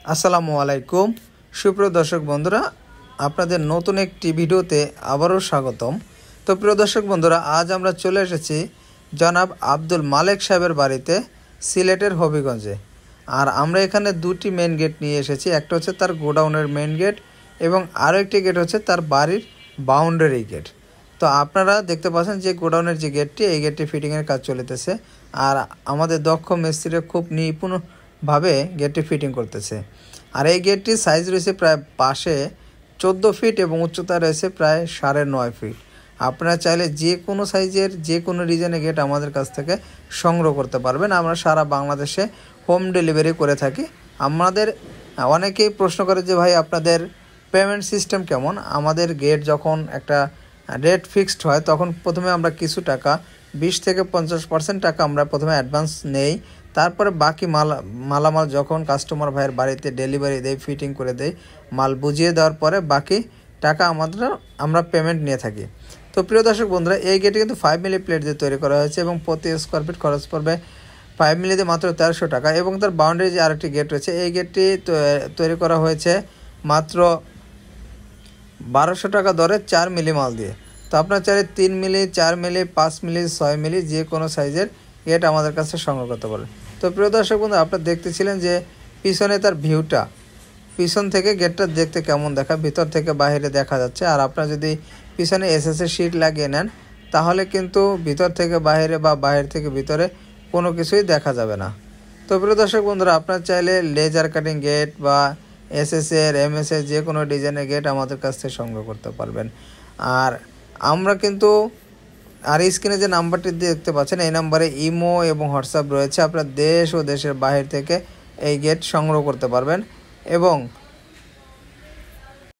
আসসালামু আলাইকুম সুপ্রিয় দর্শক বন্ধুরা, আপনাদের নতুন একটি ভিডিওতে আবারও স্বাগতম। তো প্রিয় দর্শক বন্ধুরা, আজ আমরা চলে এসেছি জনাব আব্দুল মালেক সাহেবের বাড়িতে, সিলেটের হবিগঞ্জে। আর আমরা এখানে দুটি মেন গেট নিয়ে এসেছি। একটা হচ্ছে তার গোডাউনের মেন গেট এবং আরও একটি গেট হচ্ছে তার বাড়ির বাউন্ডারি গেট। তো আপনারা দেখতে পাচ্ছেন যে গোডাউনের যে গেটটি, এই গেটটি ফিটিংয়ের কাজ চলিতেছে। আর আমাদের দক্ষ মিস্ত্রিরা খুব নিপুণভাবে গেটটি ফিটিং করতেছে। আর এই গেটটির সাইজ রয়েছে প্রায় পাশে 14 ফিট এবং উচ্চতা রয়েছে প্রায় 9.5 ফিট। আপনারা চাইলে যে কোনো সাইজের যে কোনো ডিজাইনের গেট আমাদের কাছ থেকে সংগ্রহ করতে পারবেন। আমরা সারা বাংলাদেশে হোম ডেলিভারি করে থাকি। আমাদের অনেকেই প্রশ্ন করে যে ভাই আপনাদের পেমেন্ট সিস্টেম কেমন। আমাদের গেট যখন একটা রেট ফিক্সড হয় তখন প্রথমে আমরা কিছু টাকা 20 থেকে 50% টাকা আমরা প্রথমে অ্যাডভান্স নেই। তারপরে বাকি মালামাল যখন কাস্টমার ভাইয়ের বাড়িতে ডেলিভারি দেয়, ফিটিং করে দেয়, মাল বুঝিয়ে দেওয়ার পরে বাকি টাকা আমরা পেমেন্ট নিয়ে থাকি। তো প্রিয় দর্শক বন্ধুরা, এই গেটটি কিন্তু 5 মিলি প্লেট দিয়ে তৈরি করা হয়েছে এবং প্রতি স্কোয়ার ফিট খরচ পড়বে 5 মিলিতে মাত্র 1300 টাকা। এবং তার বাউন্ডারি যে আরেকটি গেট রয়েছে, এই গেটটি তৈরি করা হয়েছে মাত্র 1200 টাকা দরে 4 মিলি মাল দিয়ে। তো আপনার চাইলে 3 মিলি, 4 মিলি, 5 মিলি, 6 মিলি যে কোনো সাইজের গেট আমাদের কাছে সংগ্রহ করতে পারেন। তো প্রিয় দর্শক বন্ধু, আপনারা দেখতেছিলেন যে পিছনে তার ভিউটা, পিছন থেকে গেটটা দেখতে কেমন দেখায়, ভিতর থেকে বাইরে দেখা যাচ্ছে। আর আপনারা যদি পিছনে এসএসের শিট লাগিয়ে নেন তাহলে কিন্তু ভিতর থেকে বাইরে বা বাইরে থেকে ভিতরে কোনো কিছুই দেখা যাবে না। তো প্রিয় দর্শক বন্ধুরা, আপনারা চাইলে লেজার কাটিং গেট বা এসএসের এমএসের যে কোনো ডিজাইনের গেট আমাদের কাছ থেকে সংগ্রহ করতে পারবেন। আর আমরা কিন্তু স্ক্রিনে যে নাম্বারটি দেখতে পাচ্ছেন, এই নাম্বারে ইমো এবং হোয়াটসঅ্যাপ রয়েছে। আপনারা দেশ ও দেশের বাইরে থেকে এই গেট সংগ্রহ করতে পারবেন। এবং